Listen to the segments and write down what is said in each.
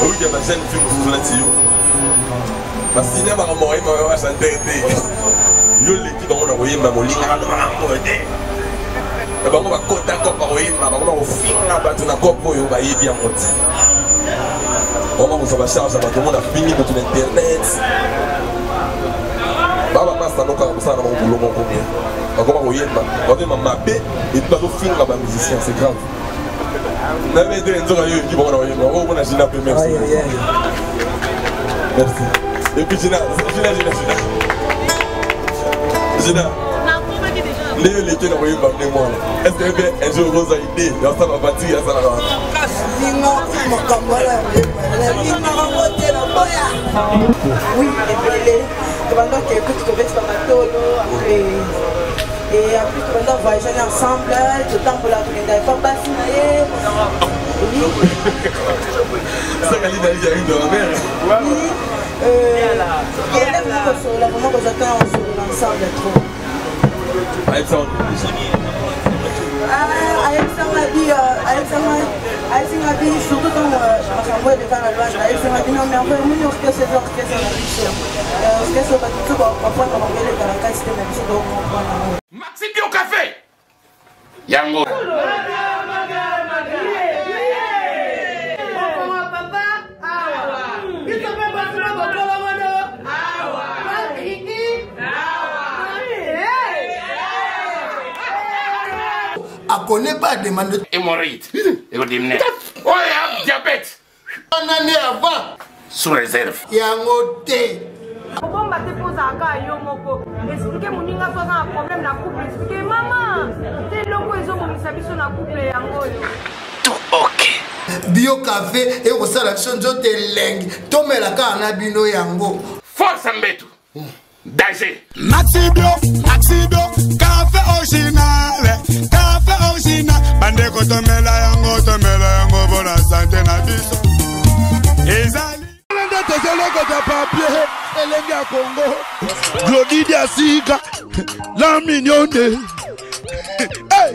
Oui, il y a ma chaîne film sous la tio. Ma cinéma va mourir, ma chanter. Yo l'équipe on a envoyé ma molinga et ben on va compter encore par ma on va finir battre na copo yo va y bien monter. On va charge ça tout le monde a fini de tout internet. Baba master donc comme ça na mon boulot mon combien. On va envoyer ma mapé et puis on finir la musicien c'est grave. Na mais deux nzo yo qui vont envoyer on va Gina merci. Merci. Et puis Gina. Les qui n'ont pas eu de moi. Est-ce que un jour vous avez idée dans ça va partir à ça là? Oui, et pendant que écoute que veste ma tolo après et après pendant voyager ensemble, tout temps pour la prendre pas passer naé. Oui. Ça qu'elle dit avec de la mère. Oui. Il y a là vraiment que j'attends ensemble trop. Alexandre m'a dit surtout quand je suis de faire la loi, Alexandre m'a dit non mais en fait, nous on fait ces orchestres orchestre va tout comprendre comment on est dans la case de la musique donc comprendre. Maxime au café. Yango. Elle connaît pas demande. Hémorroïde. Oh, il y a diabète. Un année avant. Sous réserve. Il y a un hôtel. Pourquoi on te pose à gars expliquez mon ninga pas un problème la couple expliquez maman c'est longo ils ont mis sa biso na couple yango tout ok bio café et au sala chonjo te leng tomela ka na bino yango force mbetu danger Maxi bio café original bande ko tomela yango bona santé na biso ezali papier elengi ya Congo Glody Diasika la mignonne hey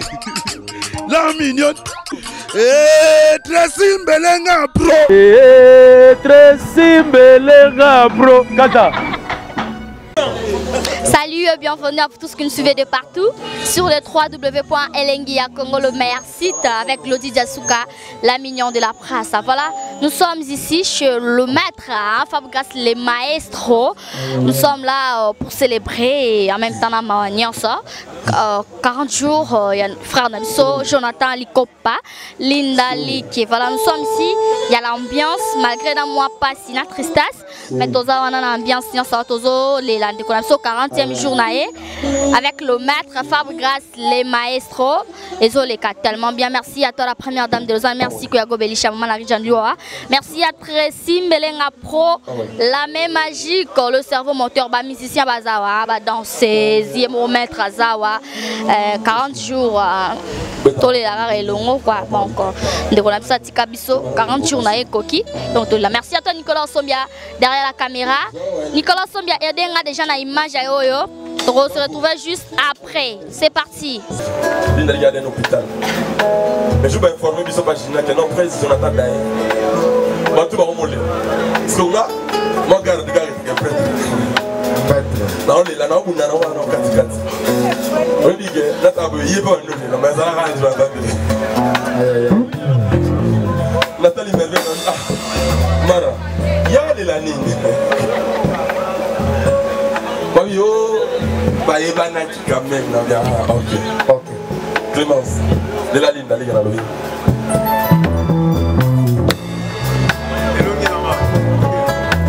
la mignonne Tracy Mbelenga bro Kata. Salut, bienvenue à vous tous qui nous suivez de partout sur le www.elengia Congo, le meilleur site avec Glody Diasika, la mignonne de la presse. Voilà, nous sommes ici chez le maître, Fabrice les maestros. Nous sommes là pour célébrer et en même temps, 40 jours, il y a frère Namiso, Jonathan Likopa, Linda Liki. Voilà, nous sommes ici, il y a l'ambiance, malgré la moi pas si la tristesse, mais tous on a l'ambiance, les 40e journée avec le maître Fabrice les maestros. Et les cas tellement bien. Merci à toi la première dame de Lausanne. Merci Koyago Belisha Maman Rijandiwa. Merci à Tracy Mbelenga Pro, la même magique, le cerveau moteur, musicien Bazawa, danser, au maître Azawa, 40 jours. Tous les rares et longs quoi. Donc, de 40 jours na koki. Donc merci à toi Nicolas Sombia derrière la caméra. Nicolas Sombia aidé déjà na image à Oyo. On se retrouve juste après. C'est parti. Linda il y a un hôpital. Mais je vais informer Bissot Pagina que non presse Jonathan Daye. Moi tout va remonter. Parce que là, moi garde est prêt. Non, on est là, on est là, on est là, on dit que là, tu as vu, il y a pas un autre, mais ça va aller, je vais attendre. Nathalie Merveille, Mara, il y a la ligne. Mamio, bah, il y a un qui quand même, ok. Clémence, de la ligne, la ligne, la ligne.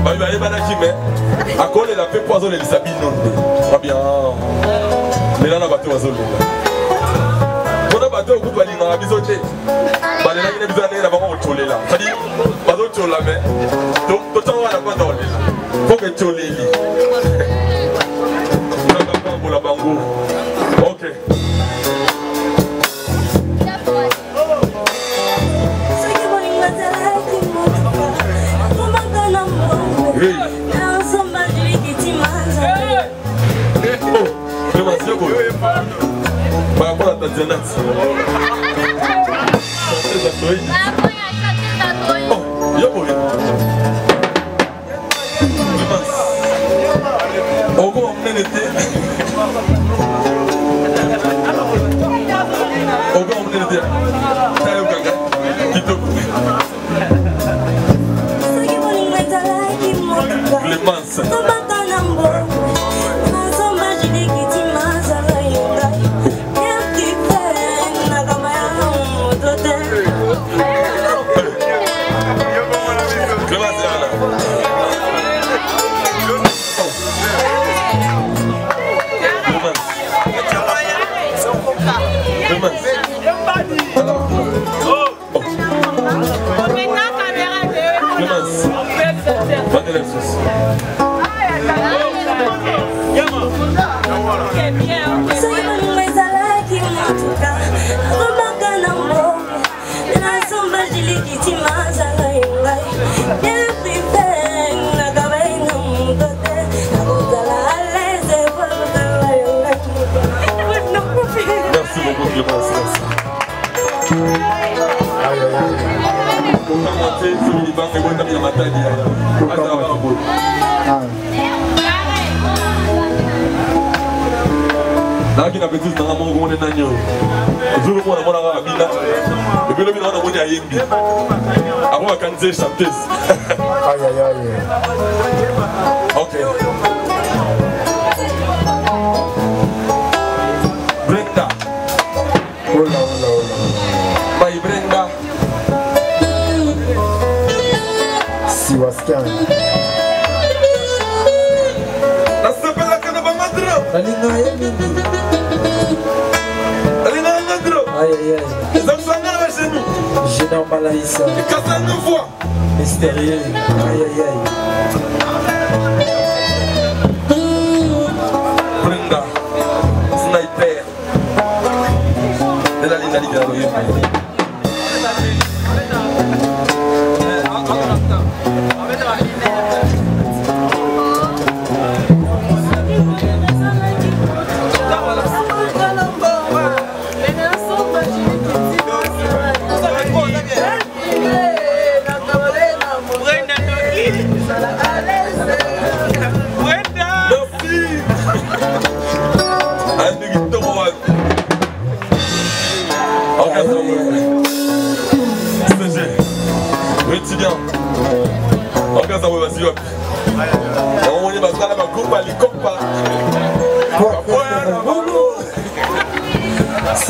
Bah, il y a un qui met. À quoi il a fait poisonner les sabines non pas bien. Mais là on a battu oiseau là. On a battu au coup de baline dans la bisoté. Bah les gens qui ont besoin d'avoir un tolé là. Ça dit pas d'autre chose là mais. Donc tout le temps on a pas dans là. Faut que tolé li. On a pas pour la bango. OK. Oui. Par rapport à ta Janet. Oh, il y a pour l'été. On va emmener l'été. Tayo Kanga. Kitoko. Clémence. Naki na petit na mo ngone na nyo. Zulu mo na mo na kabila. E pelo mi na mo ya yembi. Ako kanze chanteuse. Aïe aïe aïe. OK. Brenda. Hola. My Brenda. Siwaskan. Alinga yemini. Alinga ngandro. Aïe aïe aïe. Zamsanga na chenu. Jina Malaïsa. Kasanga fois. Mystérieux. Aïe aïe aïe. Brenda. Sniper. De la ligne de la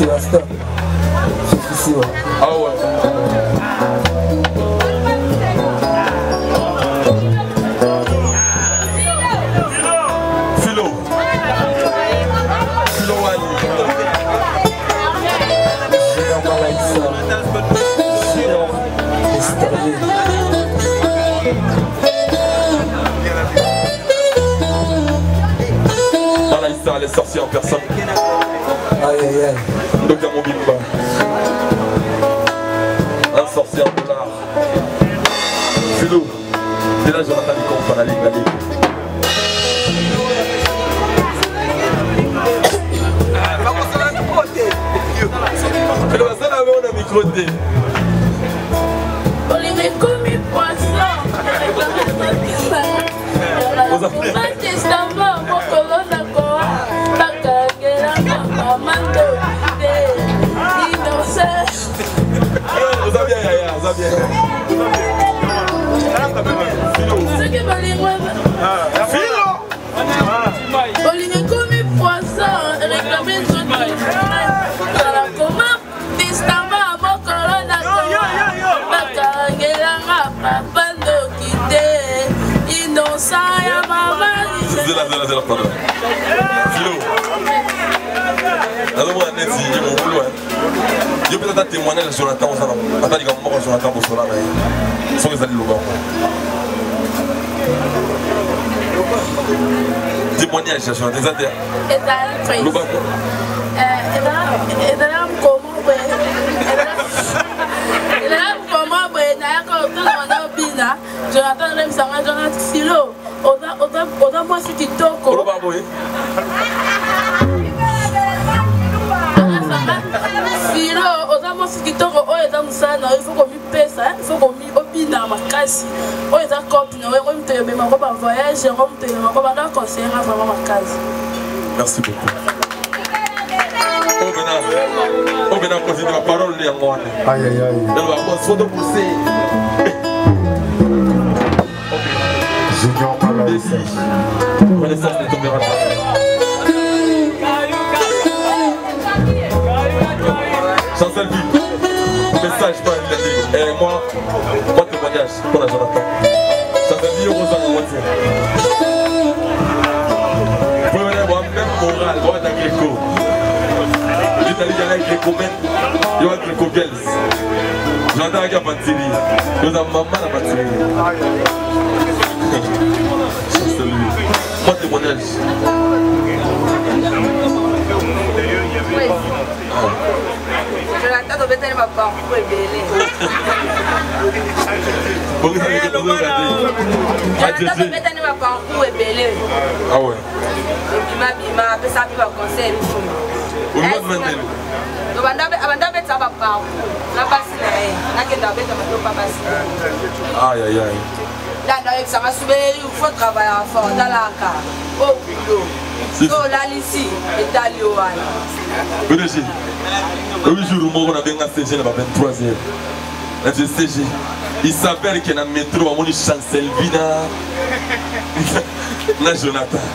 C'est la star. C'est ouais. Ah ouais. Philo. Philo Wani. Malaïsa, les sorciers en personne. Aïe aïe aïe. Docteur Mobimba. Un sorcier en dollar. Philo. C'est là Jonathan Licombe par la ligne. Et le bassin avait un micro D. Vous appelez je peux être témoigner de Jonathan au salon. Attends, il y a un moment où Jonathan au salon. Ils sont les alliés locaux. Témoignage de Jonathan. Et Loba. Jonathan aime ça, Jonathan Silo. Autant moi si tu toko. Silo, autant moi si tu toko, oh et dans ça, il faut qu'on lui pèse, il faut qu'on lui opine. na makasi oyo eza copine oyo moto yobema ngo bavoyage yango moto yobema ngo banda conseillera vraiment makasi. Merci beaucoup. On vient poser ma parole à moi. Aïe aïe aïe. Elle va avoir soit de pousser. Junior Malaise. Renaissance de tomber à Chancel Vie. Message pas et moi témoignage pour la Jonathan. Chancel Vie, Rosa Moitié. Vous pouvez venir voir même moral, droit d'Agrico. L'Italie, il y a un Gréco-Men, il y a un Gréco-Girls. J'entends qu'il y a Batiri. Nous avons maman à Batiri. Moi, témoignage. Jonathan, tu vas tenir ma parcours et belé. Jonathan, tu vas tenir ma parcours et belé. Ah ouais. Bima, après ça, tu vas conseiller. Aïe aïe aïe. Là, ça va soulever, il faut travailler fort dans la carte. Au boulot. So là, ici, est allé au Wana. Le jour où on a bien CG, on a 23h. Là, je CG. Il s'appelle qu'il y a un métro, on a Chancel Vina. Là, Jonathan.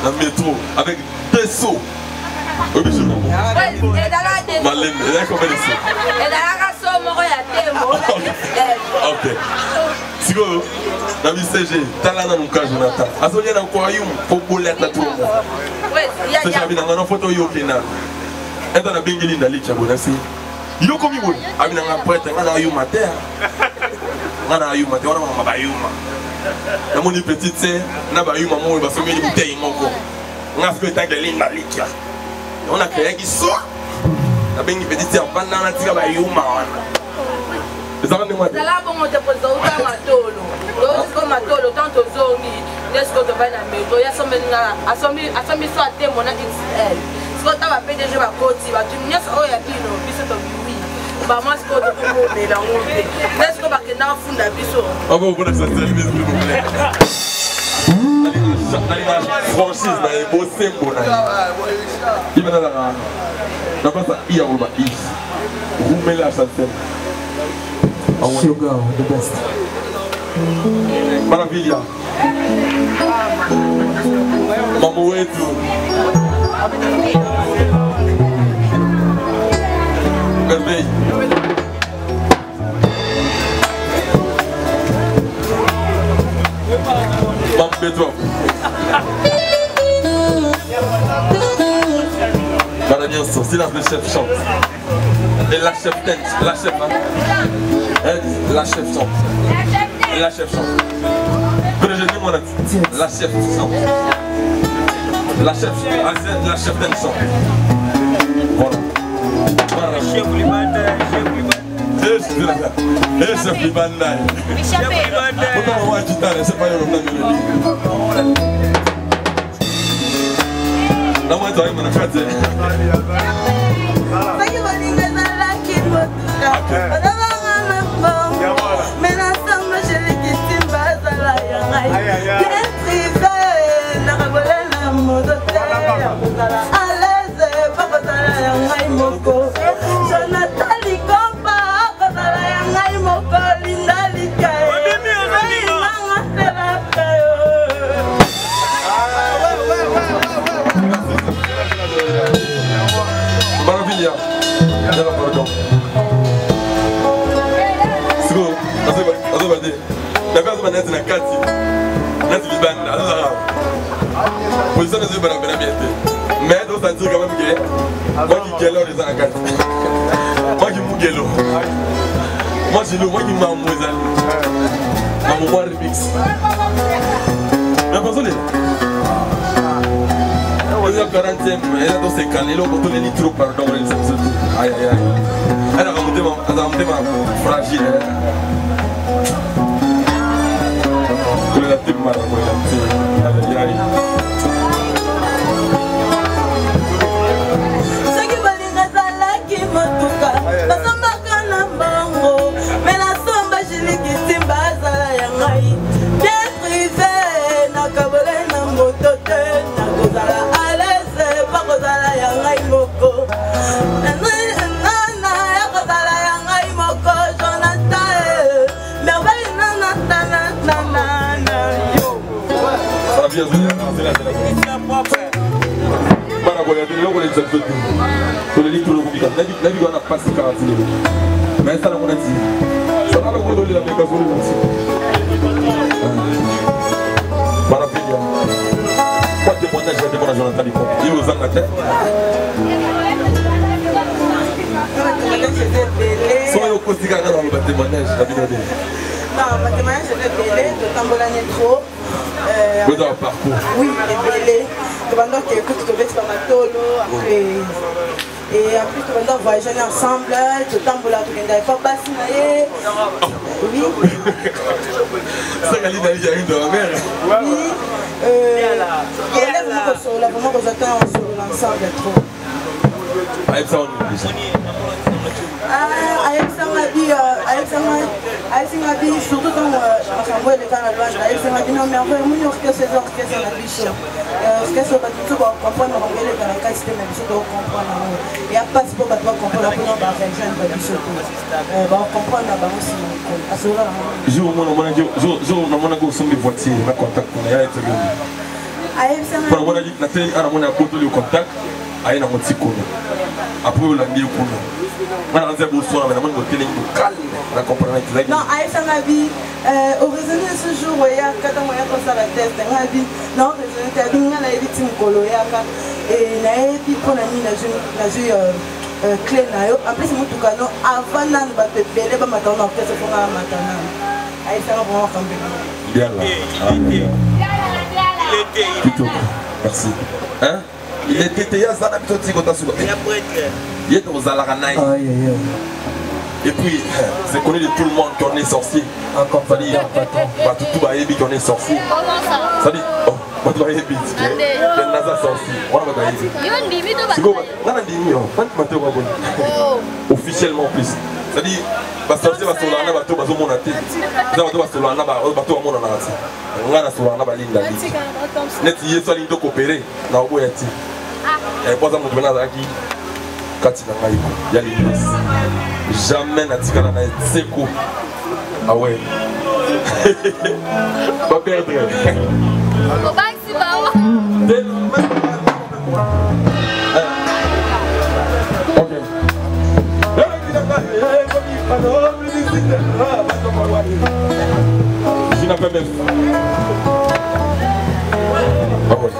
Un métro avec 2 sauts. Oui, je vous Malem, il y a combien de sauts? Ok. Si vous avez CG, talent dans mon cas, Jonathan. Azo y a encore un pour bouler à tout le monde. C'est jamais dans une photo yokina. Et dans la bingili dans l'île Chabonasi. Yoko mi bon. Amina un prêtre, on a eu matin. On a eu matin, on a bayuma. La mon petite sœur, na bayuma mo ba sommer bouteille moko. On a fait tant que l'île dans l'île. On a créé qui sort. La bengi petite sœur pendant la tika bayuma. C'est ça moi. Là bon on te pose au matolo. Donc comme matolo tant aux zones, n'est-ce que tu vas na métro, ya sommer asombi soit te mon XL. Si tu vas PDG va côté, va tu n'y so ya bino, biso to oui. Ba moi ce que tu peux me la honte. N'est-ce que ba que na funda biso. Ah bon, pour ça c'est le s'il vous plaît. Franchise na ebo sembo na. Ibana la. Na pasa iya ou ba is. Rumela Chancel. Sugar, the best. Maravilha. Mamoeto. Merveille. Mambeto. Madame Yanson, silence, le chef chante. Et la chef tente, la chef, hein? La chef chante. La chef chante. La chef chante. La chef tente chante. Voilà. Voilà. Chef Libanda. Chef Libanda. Pourquoi on va dire ça? C'est pas le nom. La moi toi mon affaire. Maravilha. Pardon. C'est bon. La personne est na kati. Na Libanda. Position de bien bien. Mais donc ça dit quand même que moi qui gelo les en kati. Moi qui mugelo. Moi je le moi qui m'a moisa. Na mo remix. Na personne. On est à 40e, elle a dans ses cannes, elle a pour les litres, pardon, elle s'est dit. Aïe aïe aïe. Elle a remonté ma fragile. Elle a été mal, aïe aïe. Mais la sombre, je l'ai quitté. c'est là. Para regarder le on les autres pour les livres publics la vie on a passé 40 minutes mais ça là on a dit ça là on donne la mégaphone aussi para pédia quoi témoignage de mon Jonathan Liko il aux Angleterre so yo kosi kanga dans le témoignage la vidéo non ma témoignage c'était belé de tambolane trop vous avez un parcours oui et belé pendant que écoute tu vas faire matolo après et après tu vas voyager ensemble tu tambola tu n'as pas passé oui ça galide la vie de la mère oui et là vraiment que j'attends ensemble trop Alexandre surtout quand on les dans la loi, Alexandre dit non mais en fait, on orchestre ces orchestres dans la biche. Orchestre pas tout pour comprendre on va dans la qualité mais je dois comprendre. Et à pas pour pas comprendre pour ba région pas biche. Ba comprendre ba aussi. Asura. Jour on a go sombi voiture na contact na ya été. Alexandre. Pour on a dit na télé ana on a boto le contact. Aïe na moti kono. Après on l'a mis au kono. On a beau soir mais on a télé calme. On a compris exactement. Non, Aïssa m'a dit au raisonner ce jour il y a quand on a comme ça la tête, on a dit non, raisonner t'as dit on a évité une colo et na et puis qu'on a mis la jeu clé na yo. En plus moi tout cas non avant nan ba te belé ba matin on a fait ce qu'on a matin. Aïssa va vraiment comme bien là. Merci. Hein? Il était théâtre, ça n'a pas été quand il est aux Alaranaï. Et puis, c'est connu de tout le monde qu'on est sorcier. Ça dit, tout va ébi qu'on est sorcier. Ça dit, oh, on va ébi. C'est un NASA sorcier. On va ébi. C'est quoi? On a dit, officiellement plus. Ça dit, sorcier va sur l'ana, bateau, bateau, mon athée. Ça va sur l'ana, bateau, mon athée. On a sur l'ana, baline, la ligne. Net, il y a soit ligne de coopérer. N'a pas été. Et pour ça, je vais aquí quand il y a l'église. Jamais n'a tika na seko. Ah ouais. Pas perdre. Ok. Je n'ai pas même. Ah ouais.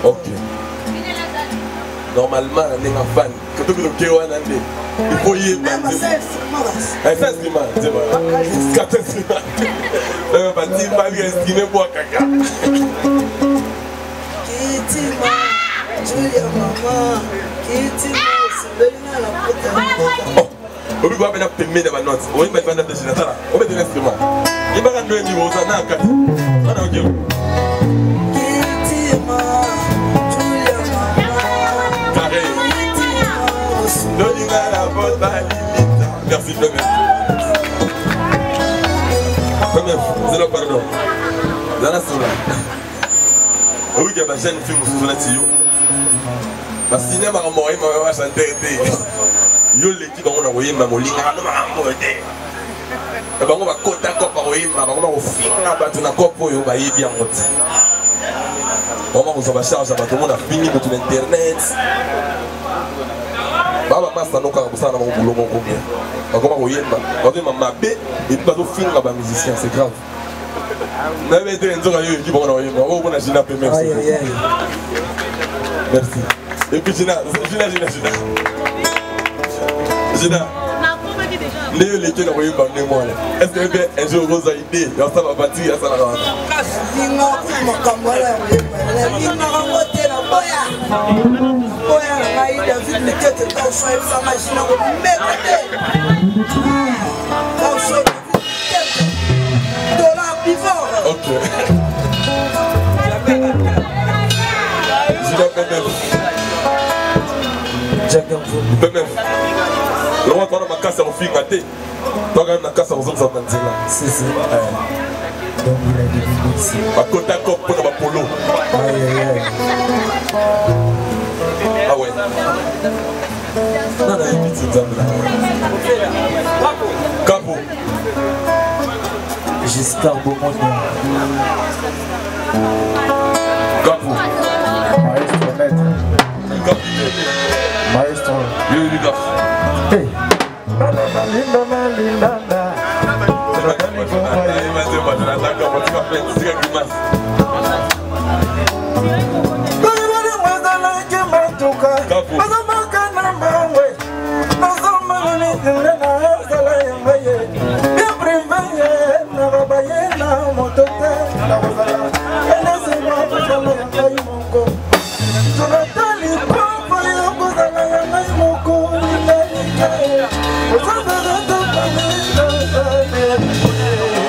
Ok. Normalement, on est un fan. Quand on est il faut y aller. C'est un instrument. C'est un instrument. C'est pas bien estimé pour caca. On peut pas venir payer de ma note. On va mettre de chez Natala. On va mettre l'instrument. Il va rendre un niveau. Ça n'a qu'à. On a ok. Merci de c'est le pardon. Dans la soirée. Oui, il y a un jeune film sous la tio. Le cinéma a moré, ma chanté. Yo l'équipe on a envoyé ma moline. Et ben on va compter encore par oui, ma maman au fin à battre na copo yo ba bien monté. On va charger à tout le monde a fini pour tout l'internet. Baba masa no kanga busana na boulot mon combien. Comment oyemba. On dit ma mabé et pas au film là-bas musicien, c'est grave. Merci. Et puis Gina. Est-ce que un jour vous avez idée? Ça va bâtir, ça va ok. Le roi a ma casse en fille gâtée. Toi, quand même, casse en zone, ça c'est ça. Donc, il a dit ici. À côté à côté pour le polo. Ah ouais. Non, non, il y a une petite dame là. Capo. Giscard Beaumont. Capo. Maestro maître. Maestro. Oui, gars. Hey.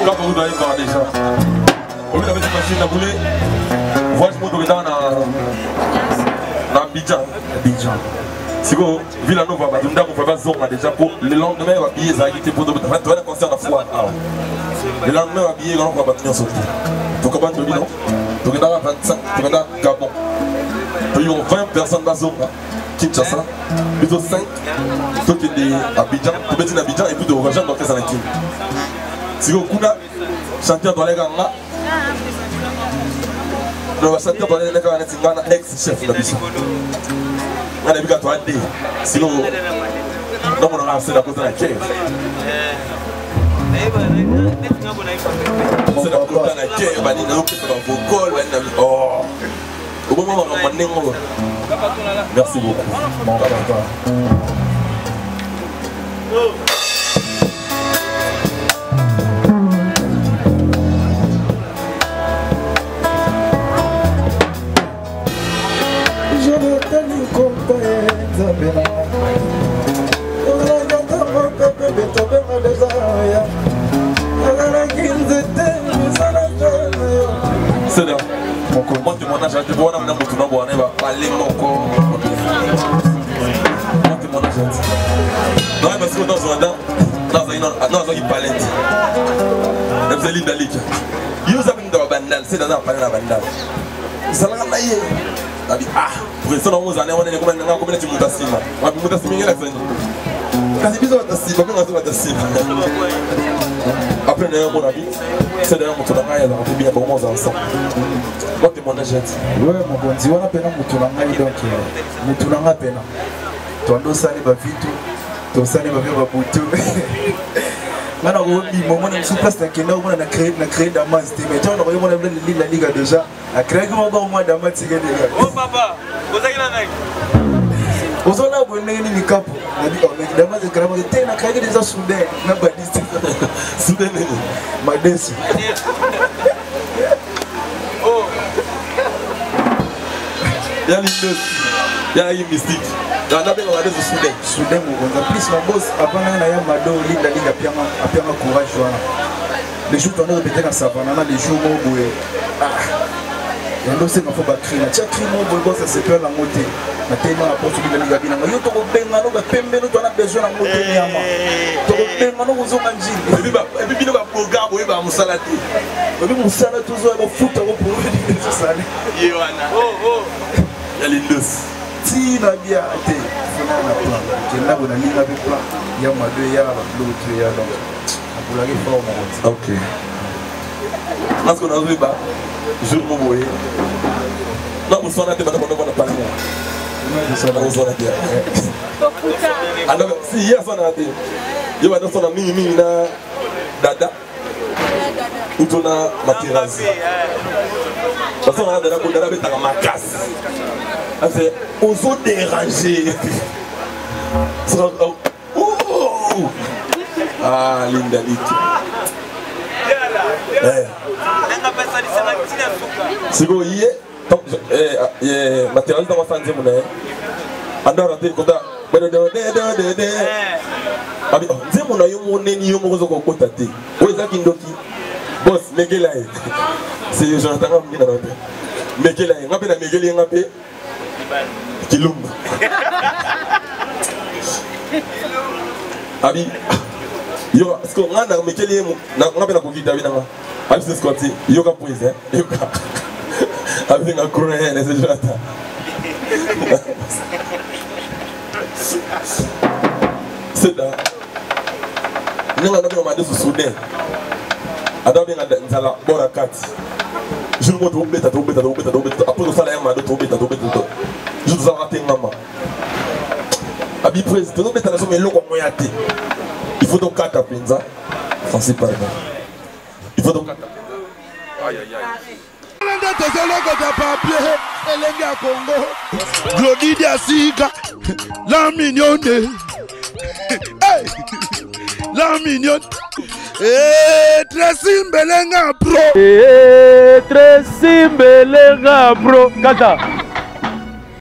Quand vous doyez voir déjà, au lieu d'avoir cette machine à bouler, voyez-moi dans Abidjan. Si vous Villanova, vous avez besoin déjà pour le lendemain, vous habillez ça qui pour vous avez un concert à foi. Le lendemain, vous habillez, on va battre sauter. Donc, comment tu dis non? Donc, il y a 25, il y a Gabon. Il y a 20 personnes dans la zone. Kinshasa, plutôt 5, plutôt que des Abidjan, tu mets Abidjan et puis de rejoindre l'orchestre en Kin. Si vous avez chanté dans les gars, nous allons chanter dans les gars, ex-chef de l'Abidjan. On a vu qu'à toi, sinon, nous allons lancer la cause de la caisse. C'est la cause de la caisse, on a au moment où on a merci beaucoup. Mon papa. Je veux tenir compte d'Isabella. C'est là. Moi, témoignage, je vois un homme qui va parler mon corps. Moi, témoignage. Non, parce que dans un palette. Même c'est l'île d'Alik. Vous avez une bandale, c'est dans un palais de bandale. Ça l'a ramené. Ah, pour ça, on vous en est combien de Moutassima. On va Moutassima, il y a la scène. Kasi biso Moutassima, comment on va Moutassima? Après, on a vu, c'est d'ailleurs mon tour d'arrêt, on a bien pour moi ensemble. Moi, tu m'en achètes. Oui, mon bon, si on a peine mon tour d'arrêt, donc mon tour d'arrêt peine. Toi, nous ça n'est pas vite, toi ça n'est pas bien pour tout. Maintenant, on a sous place dans Kenya, on a créé Damas, mais toi, on a la Ligue déjà. A créé comment au moins Damas, c'est gagné. Oh papa, vous avez la nègre. Vous avez la bonne nègre ni cap. Damas est carrément été na créé déjà soudain, na badiste. Soudain, Madesse. Oh. Il y a une mystique. Il y a un soudain. Soudain, on a plus ma boss avant la Yamado, l'île de la Ligue à Pierre Courage. Les jours tournés répétés dans Savannah, les jours où il y a un dossier qu'il faut crier. Tu as crié mon boss, ça se peut la montée. Mais tellement la porte de la Ligue à Pierre. Yo, tu as besoin de besoin de monter. Tu as besoin de besoin de et puis, il y a un programme où il y a un salade. Et puis, mon salade, toujours, il y a un foot pour dire ça. Il y a les deux. Si la bien été, il y a un plan. Il y a un plan. Il y a l'autre, il y a l'autre. Ok. Parce qu'on a vu, jour où vous voyez. Non, vous s'en avez pas de parler. Alors, si hier, ça a été, il y a un Mimi Dada. utona materazi parce qu'on a de la condamnation avec ta macasse c'est oso déranger ah Linda Liki c'est quoi matériel dans ma santé mon ando raté kota abi nzemo na yo moneni yo moko zoko kota te oza kindoki boss megela e c'est Jonathan ngam na rote megela e ngape na megeli ngape kilumba abi yo est-ce que ngana megeli na ngape na kokita bina nga abi c'est Scotty yo ka poise yo ka abi nga krone ne c'est Jonathan c'est là nous avons demandé ce soudain adam bien nzala bora kati je me retrouve beta après ça là m'a trouvé beta je vous raté maman abi président nous beta na loko moyate il faut donc kata penza principalement il faut donc kata aïe aïe Congo, Glody Diasika, la mignonne, la mignonne, très simbelenga bro, très simbelenga bro, Kata.